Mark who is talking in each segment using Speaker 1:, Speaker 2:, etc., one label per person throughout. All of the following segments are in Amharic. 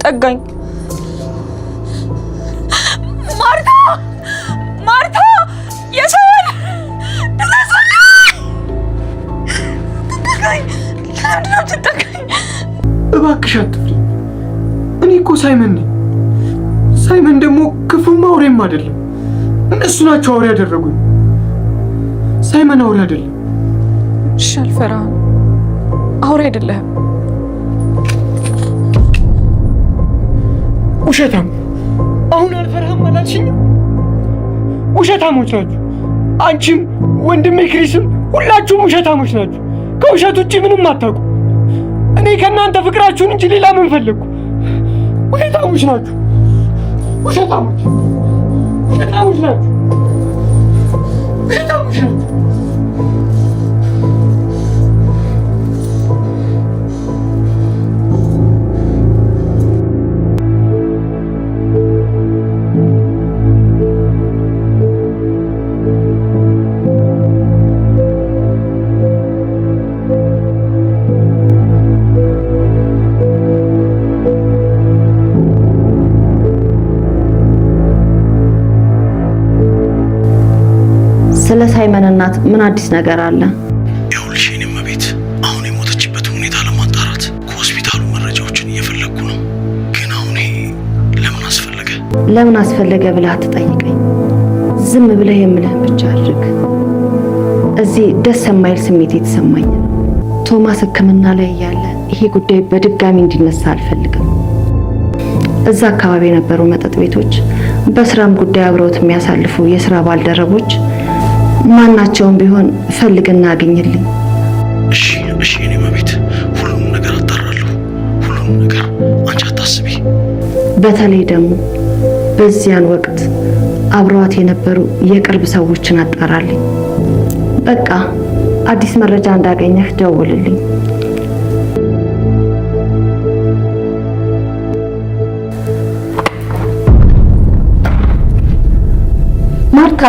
Speaker 1: ጠጋኝ። ማርታ ማርታ የሰውን ድረሱልኝ! ጠጋኝ! ለምንድን ነው የምትጠጋኝ?
Speaker 2: እባክሽ አትፍሪ። እኔ እኮ ሳይመን ነኝ። ሳይመን ደግሞ ክፉም አውሬም አይደለም። እነሱ ናቸው አውሬ ያደረጉኝ። ሳይመን አውሬ አይደለም።
Speaker 1: እሺ አልፈራህም። አውሬ አይደለህም።
Speaker 2: ውሸታም! አሁን አልፈራህም አላልሽኝም? ውሸታሞች ናችሁ። አንቺም ወንድሜ ክሪስም ሁላችሁም ውሸታሞች ናችሁ። ከውሸት ውጭ ምንም አታውቁ። እኔ ከእናንተ ፍቅራችሁን እንጂ ሌላ ምን ፈለግኩ? ውሸታሞች ናችሁ። ውሸታሞች ናችሁ። ውሸታሞች ናችሁ።
Speaker 3: ስለ ሳይመን እናት ምን አዲስ ነገር አለ?
Speaker 4: ይኸውልሽ የኔ እመቤት፣ አሁን የሞተችበትን ሁኔታ ለማጣራት ከሆስፒታሉ መረጃዎችን እየፈለግኩ ነው። ግን አሁን
Speaker 3: ለምን አስፈለገ ብለህ አትጠይቀኝ። ዝም ብለህ የምልህን ብቻ አድርግ። እዚህ ደስ የማይል ስሜት የተሰማኝ ነው። ቶማስ ሕክምና ላይ እያለ ይሄ ጉዳይ በድጋሚ እንዲነሳ አልፈልግም። እዛ አካባቢ የነበሩ መጠጥ ቤቶች፣ በስራም ጉዳይ አብረውት የሚያሳልፉ የስራ ባልደረቦች ማናቸውም ቢሆን ፈልግና አግኝልኝ።
Speaker 4: እሺ የኔ እመቤት፣ ሁሉም ነገር አጣራለሁ። ሁሉም ነገር አንቺ አታስቢ።
Speaker 3: በተለይ ደግሞ በዚያን ወቅት አብረዋት የነበሩ የቅርብ ሰዎችን አጣራልኝ። በቃ አዲስ መረጃ እንዳገኘህ ደውልልኝ። ማርታ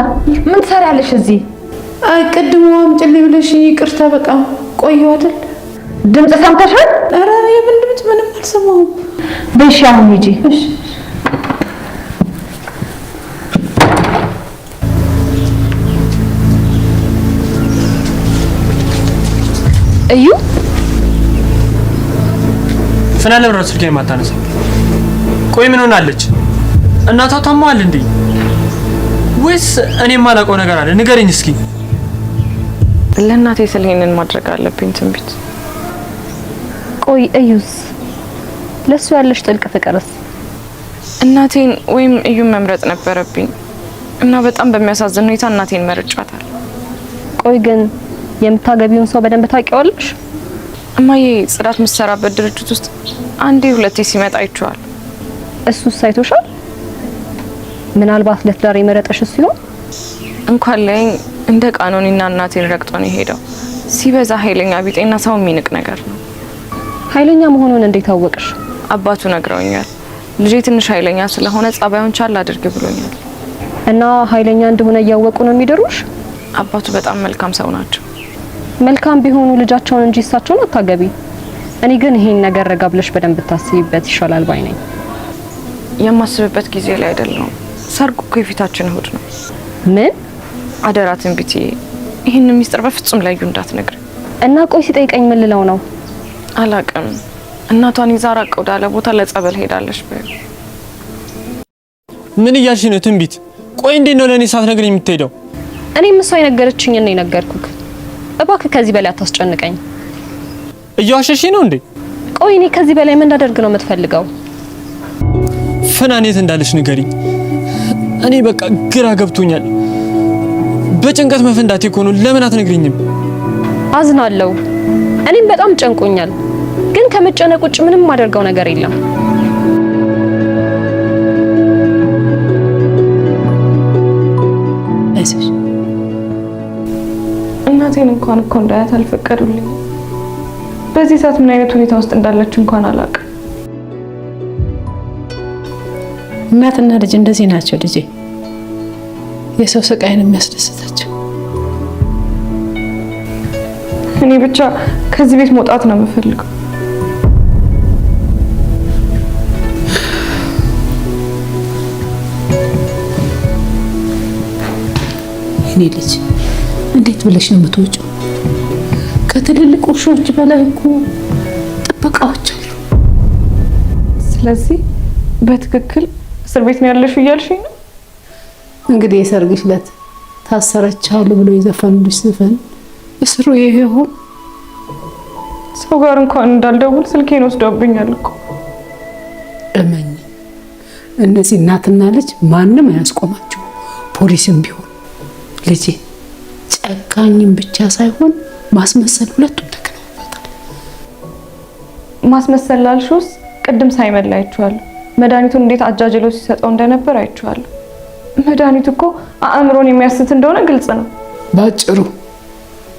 Speaker 3: ምን ትሰሪያለሽ እዚህ?
Speaker 5: አይ ቅድም አምጪልኝ ብለሽ ይቅርታ፣ በቃ ቆየሁ አይደል?
Speaker 3: ድምጽ ሰምተሻል?
Speaker 5: ኧረ የምን ድምጽ? ምንም አልሰማሁም።
Speaker 3: በሽ አሁን ሂጂ።
Speaker 5: እሺ
Speaker 1: እዩ
Speaker 2: ፍና ለምን ነው ስልኬን የማታነሳው? ቆይ ምን ሆናለች? እናቷ ታሟል እንዴ? ወይስ እኔ የማላውቀው ነገር አለ? ንገረኝ እስኪ።
Speaker 1: ለእናቴ ስለ ይሄንን ማድረግ አለብኝ ትንቢት።
Speaker 6: ቆይ እዩስ ለሱ ያለሽ ጥልቅ ፍቅርስ?
Speaker 1: እናቴን ወይም እዩን መምረጥ ነበረብኝ እና በጣም በሚያሳዝን ሁኔታ እናቴን መርጫታል።
Speaker 6: ቆይ ግን የምታገቢውን ሰው በደንብ ታውቂዋለሽ?
Speaker 1: እማዬ ጽዳት የምትሰራበት ድርጅት ውስጥ አንዴ ሁለቴ ሲመጣ አይቼዋለሁ።
Speaker 6: እሱስ አይቶሻል? ምናልባት ለትዳር የመረጠሽ እሱ ይሆን?
Speaker 1: እንኳን ላይ እንደ ቃኖኒና እናቴን ረግጦ ነው የሄደው። ሲበዛ ኃይለኛ ቢጤና ሰው የሚንቅ ነገር ነው።
Speaker 6: ኃይለኛ መሆኑን እንዴት አወቅሽ?
Speaker 1: አባቱ ነግረውኛል። ልጄ ትንሽ ኃይለኛ ስለሆነ ጸባዩን ቻል አድርግ ብሎኛል።
Speaker 6: እና ኃይለኛ እንደሆነ እያወቁ ነው የሚደሩሽ?
Speaker 1: አባቱ በጣም መልካም ሰው ናቸው።
Speaker 6: መልካም ቢሆኑ ልጃቸውን እንጂ እሳቸውን አታገቢ። እኔ ግን ይሄን ነገር ረጋ ብለሽ በደንብ ታስቢበት ይሻላል ባይ ነኝ።
Speaker 1: የማስብበት ጊዜ ላይ አይደለም። ሰርጉ እኮ የፊታችን እሁድ ነው።
Speaker 6: ምን
Speaker 1: አደራ ትንቢትዬ፣ ይሄን ሚስጥር በፍጹም ለዩ እንዳትነግሪ።
Speaker 6: እና ቆይ ሲጠይቀኝ ምን ልለው ነው?
Speaker 1: አላቅም። እናቷን ይዛ ራቅ ወዳለ ቦታ ለጸበል ሄዳለች።
Speaker 2: ምን እያልሽ ነው ትንቢት? ቆይ እንዴት ነው ለኔ ሳትነግሪኝ የምትሄደው?
Speaker 6: እኔም እሷ የነገረችኝ እና የነገርኩክ። እባክህ ከዚህ በላይ አታስጨንቀኝ።
Speaker 2: እያዋሸሽ ነው እንዴ?
Speaker 6: ቆይ እኔ ከዚህ በላይ ምን እንዳደርግ ነው የምትፈልገው?
Speaker 2: ፍናኔት እንዳለሽ ንገሪኝ። እኔ በቃ ግራ ገብቶኛል። በጭንቀት መፈንዳቴ እኮ ነው። ለምን አትነግሪኝም?
Speaker 6: አዝናለሁ። እኔም በጣም ጨንቆኛል። ግን ከመጨነቅ ውጭ ምንም ማደርገው ነገር የለም።
Speaker 1: እናቴን እንኳን እኮ እንዳያት አልፈቀዱልኝ። በዚህ ሰዓት ምን አይነት ሁኔታ ውስጥ እንዳለች እንኳን አላውቅም።
Speaker 5: እናትና ልጅ እንደዚህ ናቸው ልጄ፣ የሰው ስቃይን የሚያስደስታቸው።
Speaker 1: እኔ ብቻ ከዚህ ቤት መውጣት ነው የምፈልገው።
Speaker 5: የኔ ልጅ እንዴት ብለሽ ነው የምትወጪው? ከትልልቅ ውሾች በላይ እኮ ጥበቃዎች አሉ።
Speaker 1: ስለዚህ በትክክል እስር ቤት ነው ያለሽው እያልሽኝ ነው?
Speaker 5: እንግዲህ የሰርግሽ ዕለት ታሰረች አሉ ብሎ የዘፈኑልሽ ዘፈን እስሩ ይሄ ይሆን?
Speaker 1: ሰው ጋር እንኳን እንዳልደውል ስልኬን ወስደውብኛል እኮ።
Speaker 5: እመኝ፣ እነዚህ እናትና ልጅ ማንም አያስቆማቸው፣ ፖሊስም ቢሆን። ልጄ ጨካኝም ብቻ ሳይሆን ማስመሰል ሁለቱም ተከናውበታል።
Speaker 1: ማስመሰል ላልሽውስ ቅድም ሳይመን ላይ አይቼዋለሁ። መድኃኒቱን እንዴት አጃጅሎ ሲሰጠው እንደነበር አይቼዋለሁ። መድኃኒቱ እኮ አእምሮን የሚያስት እንደሆነ ግልጽ ነው።
Speaker 5: ባጭሩ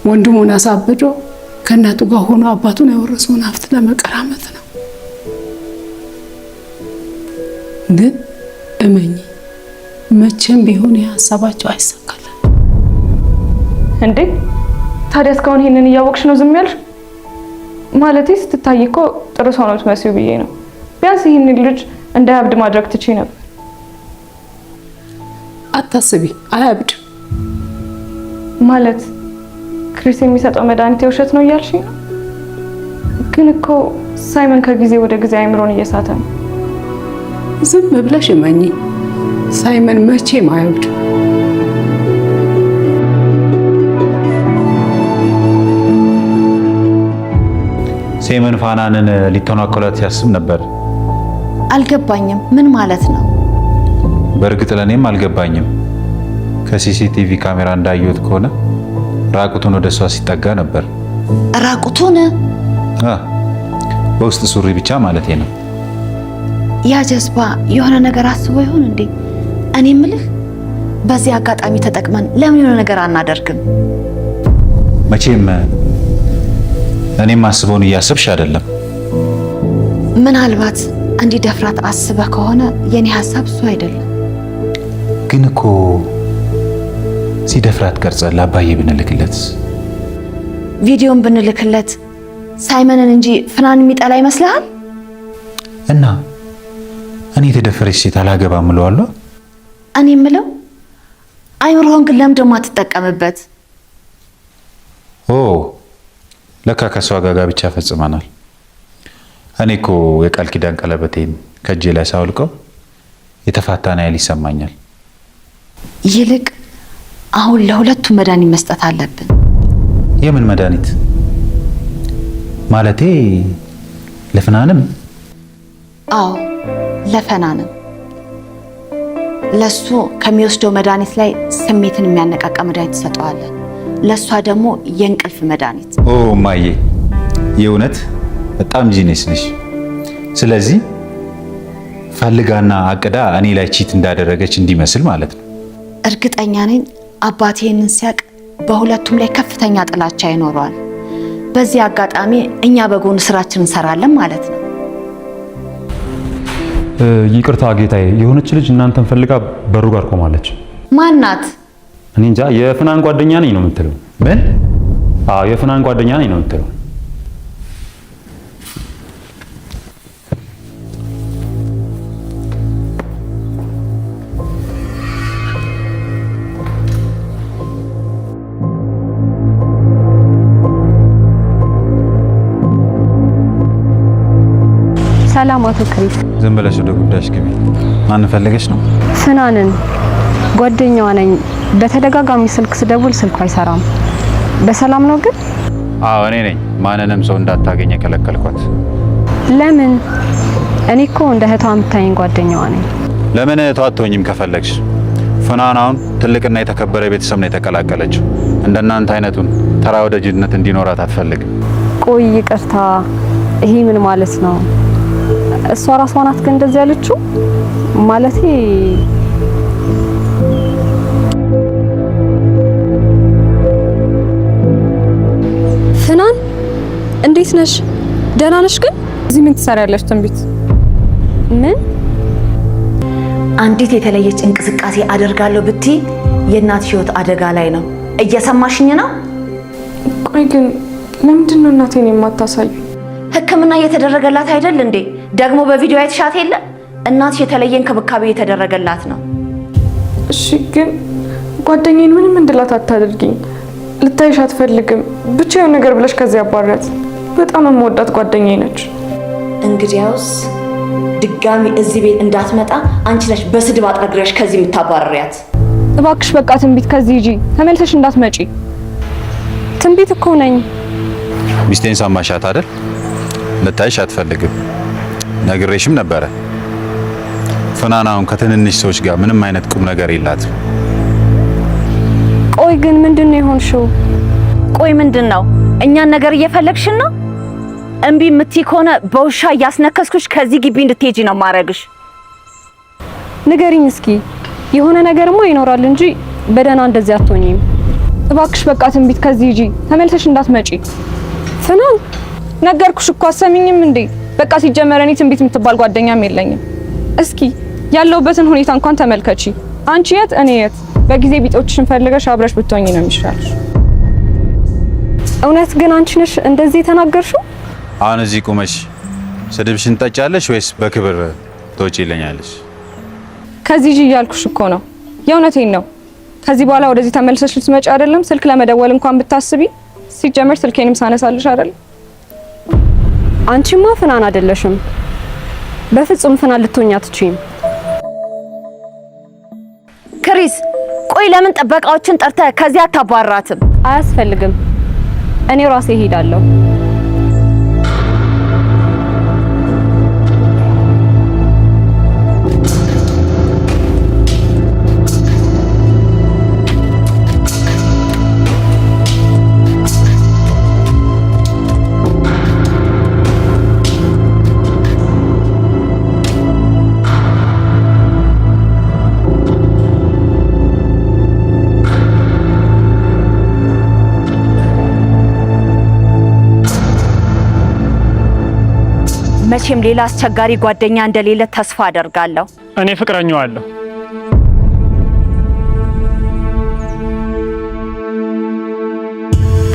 Speaker 5: ወንድሙን አሳብዶ ከእናቱ ጋር ሆኖ አባቱን ያወረሰውን ሀብት ለመቀራመት ነው። ግን እመኝ፣ መቼም ቢሆን የሀሳባቸው አይሳካልን።
Speaker 1: እንዴ ታዲያ እስካሁን ይሄንን እያወቅሽ ነው ዝም ያልሽ? ማለቴ ስትታይ እኮ ጥሩ ሰው ነው የምትመስዪው ብዬ ነው። ቢያንስ ይህንን ልጅ እንዳያብድ ማድረግ ትችይ ነበር።
Speaker 5: አታስቢ፣ አያብድም።
Speaker 1: ማለት ክሪስ የሚሰጠው መድኃኒት የውሸት ነው እያልሽኝ ነው? ግን እኮ ሳይመን ከጊዜ ወደ ጊዜ አይምሮን እየሳተ ነው።
Speaker 5: ዝም ብለሽ እመኚ፣ ሳይመን መቼም አያብድም።
Speaker 7: ሳይመን ፋናንን ሊተናኮላት ሲያስብ ነበር።
Speaker 3: አልገባኝም። ምን ማለት ነው?
Speaker 7: በእርግጥ ለኔም አልገባኝም። ከሲሲቲቪ ካሜራ እንዳየሁት ከሆነ ራቁቱን ወደ እሷ ሲጠጋ ነበር።
Speaker 3: ራቁቱን?
Speaker 7: በውስጥ ሱሪ ብቻ ማለቴ ነው።
Speaker 3: ያ ጀዝባ የሆነ ነገር አስቦ ይሆን እንዴ? እኔ ምልህ በዚህ አጋጣሚ ተጠቅመን ለምን የሆነ ነገር አናደርግም?
Speaker 7: መቼም እኔም አስበውን እያሰብሽ አይደለም።
Speaker 3: ምናልባት እንዲደፍራት አስበህ ከሆነ የኔ ሐሳብ እሱ አይደለም።
Speaker 7: ግን እኮ ሲደፍራት ቀርጸን ለአባዬ ብንልክለት፣
Speaker 3: ቪዲዮን ብንልክለት ሳይመንን እንጂ ፍናን የሚጠላ ይመስልሃል?
Speaker 7: እና እኔ የተደፈረች ሴት አላገባም እለዋለሁ።
Speaker 3: እኔ የምለው አይምሮህን ግን ለምን ደግሞ አትጠቀምበት?
Speaker 7: ለካ ከሷ ጋር ጋብቻ ፈጽመናል። እኔ እኮ የቃል ኪዳን ቀለበቴን ከእጄ ላይ ሳውልቀው የተፋታና ያህል ይሰማኛል።
Speaker 3: ይልቅ አሁን ለሁለቱም መድኃኒት መስጠት አለብን።
Speaker 7: የምን መድኃኒት? ማለቴ ለፍናንም?
Speaker 3: አዎ ለፈናንም። ለሱ ከሚወስደው መድኃኒት ላይ ስሜትን የሚያነቃቃ መድኃኒት ትሰጠዋለን። ለሷ ደግሞ የእንቅልፍ መድኃኒት።
Speaker 7: ማዬ የእውነት በጣም ጂኒስ ነሽ። ስለዚህ ፈልጋና አቅዳ እኔ ላይ ቺት እንዳደረገች እንዲመስል ማለት ነው።
Speaker 3: እርግጠኛ ነኝ አባቴ ይህንን ሲያቅ በሁለቱም ላይ ከፍተኛ ጥላቻ ይኖረዋል። በዚህ አጋጣሚ እኛ በጎን ስራችን እንሰራለን ማለት ነው።
Speaker 8: ይቅርታ ጌታዬ፣ የሆነች ልጅ እናንተን ፈልጋ በሩ ጋር ቆማለች።
Speaker 3: ማናት?
Speaker 8: እኔ እንጃ። የፍናን ጓደኛ ነኝ ነው የምትለው።
Speaker 7: ምን?
Speaker 8: አዎ የፍናን ጓደኛ ነኝ ነው የምትለው።
Speaker 6: ሰላም አቶ ክሪስ።
Speaker 7: ዝም ብለሽ ወደ ጉዳይሽ ግቢ። ማን ፈልገሽ ነው?
Speaker 6: ፍናንን ጓደኛዋ ነኝ። በተደጋጋሚ ስልክ ስደውል ስልኩ አይሰራም። በሰላም ነው ግን?
Speaker 7: አዎ እኔ ነኝ። ማንንም ሰው እንዳታገኝ የከለከልኳት።
Speaker 6: ለምን? እኔ እኮ እንደ እህቷ የምታየኝ ጓደኛዋ ነኝ።
Speaker 7: ለምን እህቷ አትሆኝም ከፈለግሽ? ፍናን አሁን ትልቅና የተከበረ ቤተሰብ ነው የተቀላቀለችው። እንደናንተ አይነቱን ተራ ወዳጅነት እንዲኖራት አትፈልግም።
Speaker 6: ቆይ ይቅርታ፣ ይሄ ምን ማለት ነው? እሷ ራሷ ናት ግን እንደዚህ ያለችው? ማለቴ ፍናን እንዴት ነሽ? ደህና ነሽ? ግን
Speaker 1: እዚህ ምን ትሰሪያለሽ? ትንቢት
Speaker 6: ምን?
Speaker 3: አንዲት የተለየች እንቅስቃሴ አደርጋለሁ ብትይ የእናትሽ ህይወት አደጋ ላይ ነው። እየሰማሽኝ ነው?
Speaker 1: ቆይ ግን ለምንድን ነው እናቴን የማታሳዩ?
Speaker 3: ሕክምና እየተደረገላት አይደል እንዴ? ደግሞ በቪዲዮ አይተሻት የለ? እናትሽ የተለየ እንክብካቤ እየተደረገላት ነው።
Speaker 1: እሺ ግን ጓደኛዬን ምንም እንድላት አታድርጊኝ። ልታይሽ አትፈልግም። ብቻ የሆነ ነገር ብለሽ ከዚህ አባራት። በጣም የምወዳት ጓደኛዬ ነች።
Speaker 3: እንግዲያውስ ድጋሚ እዚህ ቤት እንዳትመጣ አንቺ ነሽ በስድብ አጥረግረሽ ከዚህ የምታባረሪያት።
Speaker 6: እባክሽ በቃ ትንቢት፣ ከዚህ ሂጂ፣ ተመልሰሽ እንዳትመጪ። ትንቢት እኮ ነኝ።
Speaker 7: ሚስቴን ሰማሻት አይደል? ልታይሽ አትፈልግም። ነግሬሽም ነበረ። ፍናናውን ከትንንሽ ሰዎች ጋር ምንም አይነት ቁም ነገር የላትም።
Speaker 6: ቆይ ግን ምንድነው የሆንሽው?
Speaker 3: ቆይ ምንድነው? እኛን ነገር እየፈለግሽን ነው? እምቢ የምትይ ከሆነ በውሻ እያስነከስኩሽ ከዚህ ግቢ እንድትሄጂ ነው ማረግሽ።
Speaker 6: ንገሪኝ እስኪ። የሆነ ነገርማ ይኖራል እንጂ በደህና እንደዚህ አትሆኚም። እባክሽ በቃ ትንቢት፣ ከዚህ ሂጂ፣ ተመልሰሽ እንዳትመጪ። ፍናን ነገርኩሽ እኮ አሰሚኝም እንዴ? በቃ ሲጀመር እኔ ትንቢት የምትባል ጓደኛም የለኝም። እስኪ ያለውበትን ሁኔታ እንኳን ተመልከቺ። አንቺ የት እኔ የት? በጊዜ ቢጦችሽን ፈልገሽ አብረሽ ብትሆኚ ነው የሚሻልሽ። እውነት ግን አንቺ ነሽ እንደዚህ የተናገርሽው?
Speaker 7: አሁን እዚህ ቁመሽ ስድብሽን ጠጫለሽ ወይስ በክብር ትወጪልኛለሽ?
Speaker 1: ከዚህ ሂጂ እያልኩሽ እኮ ነው። የእውነቴን ነው። ከዚህ በኋላ ወደዚህ ተመልሰሽ ልትመጪ አይደለም። ስልክ ለመደወል እንኳን ብታስቢ ሲጀመር ስልኬንም ሳነሳልሽ አይደል?
Speaker 6: አንቺማ ፍናን አይደለሽም። በፍጹም ፍናን ልትሆኚ አትችይም።
Speaker 3: ክሪስ፣ ቆይ ለምን ጥበቃዎችን ጠርተህ ከዚህ አታባራትም?
Speaker 6: አያስፈልግም። እኔው ራሴ እሄዳለሁ።
Speaker 3: መቼም ሌላ አስቸጋሪ ጓደኛ እንደሌለ ተስፋ አደርጋለሁ።
Speaker 2: እኔ ፍቅረኛው አለሁ።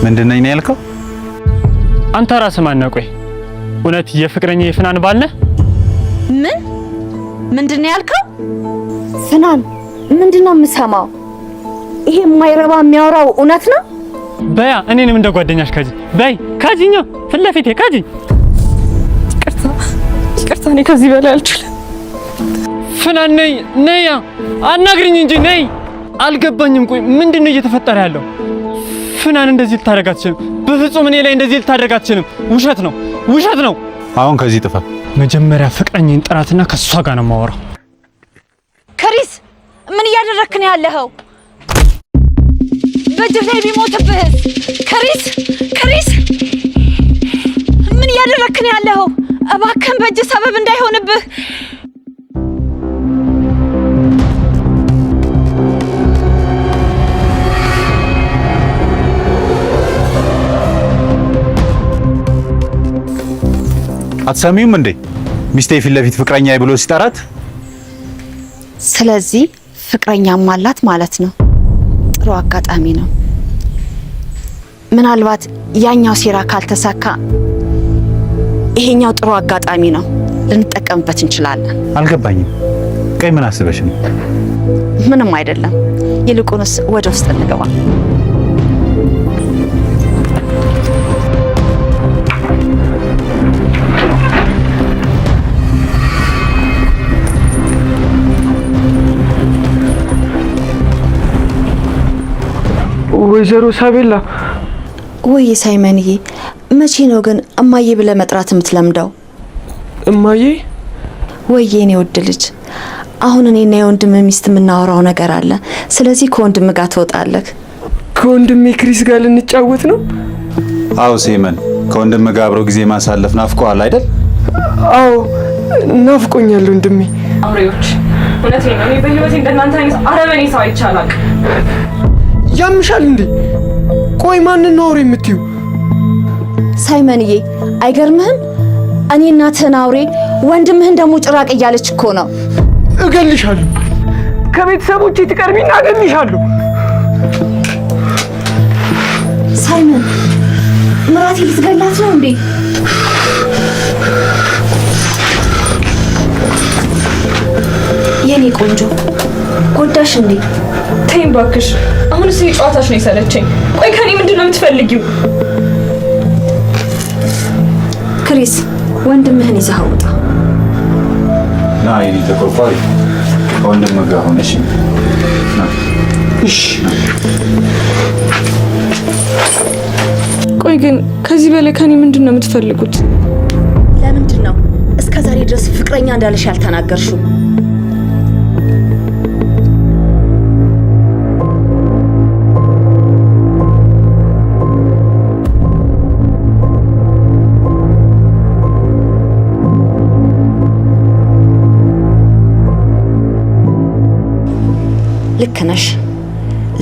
Speaker 7: ምንድነኝ ነው ያልከው?
Speaker 2: አንተ ራስህ ማን ነህ? ቆይ እውነት የፍቅረኛ የፍናን ባል ነህ?
Speaker 3: ምንድነው ያልከው? ፍናን ምንድነው የምሰማው? ይሄ የማይረባ የሚያወራው እውነት ነው?
Speaker 2: በያ እኔንም እንደ ጓደኛሽ ከዚህ በይ፣ ካጂኛ ፊት ለፊቴ ካጂ።
Speaker 1: ይቅርታ፣ እኔ ከዚህ በላይ አልችልም።
Speaker 2: ፍናን ነይ፣ ነይ፣ አናግሪኝ እንጂ ነይ። አልገባኝም። ቆይ ምንድነው እየተፈጠረ ያለው? ፍናን እንደዚህ ልታደርግ አትችልም። በፍጹም እኔ ላይ እንደዚህ ልታደርግ አትችልም። ውሸት ነው፣ ውሸት ነው።
Speaker 7: አሁን ከዚህ ጥፋ።
Speaker 2: መጀመሪያ ፍቅረኛዬን ጥራትና ከሷ ጋር ነው የማወራው።
Speaker 3: ክሪስ፣ ምን እያደረክ ነው ያለኸው? በእጅህ ላይ ቢሞትብህስ? ክሪስ፣ ክሪስ፣ ምን እያደረክ ነው ያለኸው? እባክህን በእጅ ሰበብ እንዳይሆንብህ።
Speaker 7: አትሰሚውም እንዴ? ሚስቴ ፊት ለፊት ፍቅረኛዬ ብሎ ሲጠራት።
Speaker 3: ስለዚህ ፍቅረኛም አላት ማለት ነው። ጥሩ አጋጣሚ ነው። ምናልባት ያኛው ሴራ ካልተሳካ ይሄኛው ጥሩ አጋጣሚ ነው፣ ልንጠቀምበት እንችላለን።
Speaker 7: አልገባኝም። ቀይ ምን አስበሽ ነው?
Speaker 3: ምንም አይደለም። ይልቁንስ ወደ ውስጥ እንገባ።
Speaker 2: ወይዘሮ ሳቤላ።
Speaker 3: ወይ ሳይመንዬ፣ መቼ ነው ግን እማዬ ብለህ መጥራት የምትለምደው?
Speaker 2: እማዬ?
Speaker 3: ወይ የኔ ውድ ልጅ፣ አሁን እኔና የወንድም ሚስት የምናወራው ነገር አለ። ስለዚህ ከወንድም ጋር ትወጣለህ።
Speaker 2: ከወንድሜ ክሪስ ጋር ልንጫወት ነው?
Speaker 7: አዎ ሲመን፣ ከወንድም ጋር አብሮ ጊዜ ማሳለፍ ናፍቆሃል አይደል?
Speaker 2: አዎ ናፍቆኛል ወንድሜ።
Speaker 1: አውሬዎች፣ እውነቴን ነው። እኔ በህይወቴ እንደናንተ አይነት አረመኔ ሰው አይቻላል።
Speaker 2: ያምሻል እንዴ? ቆይ ማንን ነው አውሬ የምትዩ?
Speaker 3: ሳይመንዬ፣ አይገርምህም? እኔ እናትህን አውሬ፣ ወንድምህን ደግሞ ጭራቅ እያለች እኮ ነው።
Speaker 2: እገልሻለሁ። ከቤተሰቦቼ ትቀርቢና እገልሻለሁ።
Speaker 3: ሳይመን፣ ምራቴ ልትገላት ነው እንዴ? የኔ ቆንጆ ጎዳሽ እንዴ?
Speaker 1: ተይኝ እባክሽ። አሁንስ ጨዋታሽ ነው የሰለቸኝ። ቆይ ከኔ ምንድን ነው የምትፈልጊው?
Speaker 3: ክሪስ ወንድምህን ይዘህ ውጣ።
Speaker 7: ና የኔ ተቆርቋሪ ከወንድምህ ጋር ሆነሽ ና።
Speaker 2: እሺ
Speaker 1: ቆይ ግን ከዚህ በላይ ከኔ ምንድን ነው የምትፈልጉት?
Speaker 3: ለምንድን ነው እስከ ዛሬ ድረስ ፍቅረኛ እንዳለሽ ያልተናገርሽው? ልክ ነሽ።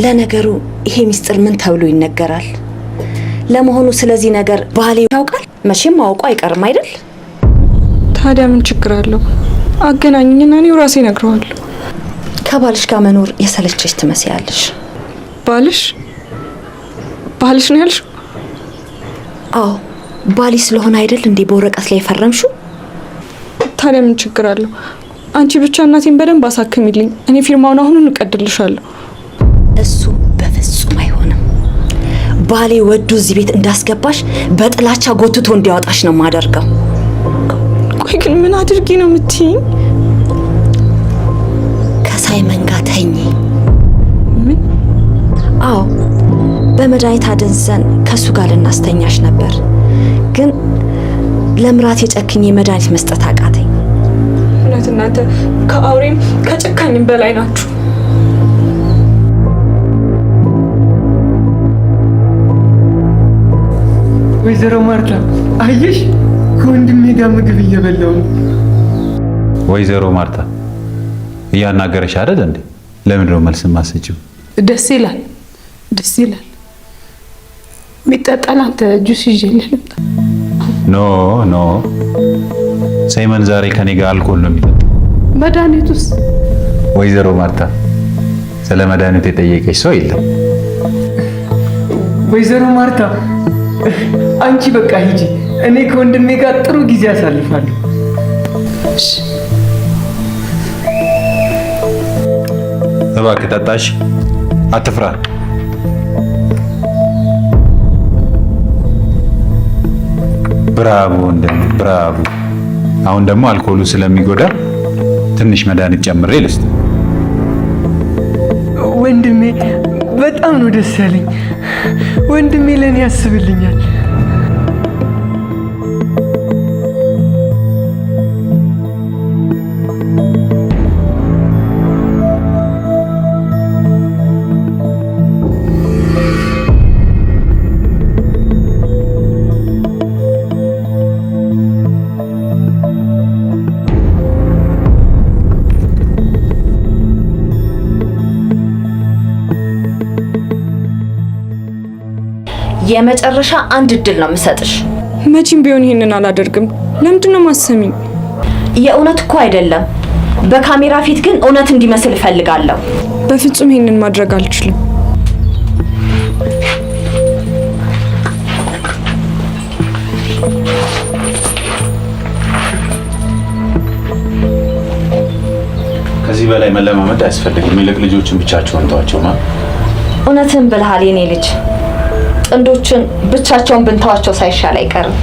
Speaker 3: ለነገሩ ይሄ ሚስጥር ምን ተብሎ ይነገራል? ለመሆኑ ስለዚህ ነገር ባሌ ያውቃል? መቼም ማወቁ አይቀርም አይደል?
Speaker 1: ታዲያ ምን ችግር አለው? አገናኝኝና እኔው ራሴ እነግረዋለሁ።
Speaker 3: ከባልሽ ጋር መኖር የሰለቸሽ ትመስያለሽ።
Speaker 1: ባልሽ ነው ያልሽው?
Speaker 3: አዎ ባሊ ስለሆነ አይደል እንዴ በወረቀት ላይ የፈረምሽው?
Speaker 1: ታዲያ ምን ችግር አለው? አንቺ ብቻ እናቴን በደንብ አሳክሚልኝ፣ እኔ ፊርማውን አሁኑን እቀድልሻለሁ።
Speaker 3: እሱ በፍጹም አይሆንም። ባሌ ወዱ እዚህ ቤት እንዳስገባሽ በጥላቻ ጎትቶ እንዲያወጣሽ ነው የማደርገው።
Speaker 1: ቆይ ግን ምን አድርጊ ነው የምትይኝ?
Speaker 3: ከሳይመን ጋር ተኝ።
Speaker 1: ምን?
Speaker 3: አዎ በመድኃኒት አደንዘን ከሱ ጋር ልናስተኛሽ ነበር፣ ግን ለምራት የጨክኝ መድኃኒት መስጠት አቃተኝ።
Speaker 1: እውነት እናንተ ከአውሬም ከጨካኝም በላይ ናችሁ።
Speaker 2: ወይዘሮ ማርታ አየሽ፣ ከወንድሜ ጋር ምግብ እየበላው ነው።
Speaker 7: ወይዘሮ ማርታ እያናገረሽ አይደል እንዴ? ለምንድን ነው መልስ የማትሰጪው?
Speaker 5: ደስ ይላል፣ ደስ ይላል። የሚጠጣን አንተ ጁስ ይዤልህ ልምጣ።
Speaker 7: ኖ ሳይመን ዛሬ ከኔ ጋር አልኮል ነው የሚጠጣው።
Speaker 5: መድኃኒቱስ?
Speaker 7: ወይዘሮ ማርታ ስለ መድኃኒቱ የጠየቀች ሰው የለም።
Speaker 2: ወይዘሮ ማርታ አንቺ በቃ ሂጂ፣ እኔ ከወንድሜ ጋር ጥሩ ጊዜ አሳልፋለሁ።
Speaker 7: እባክህ ጠጣሽ፣ አትፍራ። ብራቮ ብራቮ። አሁን ደግሞ አልኮሉ ስለሚጎዳ ትንሽ መድኃኒት ጨምሬ ልስጥ።
Speaker 2: ወንድሜ በጣም ነው ደስ ያለኝ። ወንድሜ ለኔ ያስብልኛል።
Speaker 3: የመጨረሻ አንድ እድል ነው የምሰጥሽ።
Speaker 1: መቼም ቢሆን ይሄንን አላደርግም። ለምንድን ነው የማሰሚኝ?
Speaker 3: የእውነት እኮ አይደለም፣ በካሜራ ፊት ግን እውነት እንዲመስል እፈልጋለሁ።
Speaker 1: በፍጹም ይሄንን ማድረግ አልችልም።
Speaker 7: ከዚህ በላይ መለማመድ አያስፈልግም። ይልቅ ልጆችን ብቻቸውን ተዋቸው ማለት።
Speaker 3: እውነትን ብለሃል የኔ ልጅ። ጥንዶችን ብቻቸውን ብንተዋቸው ሳይሻል አይቀርም።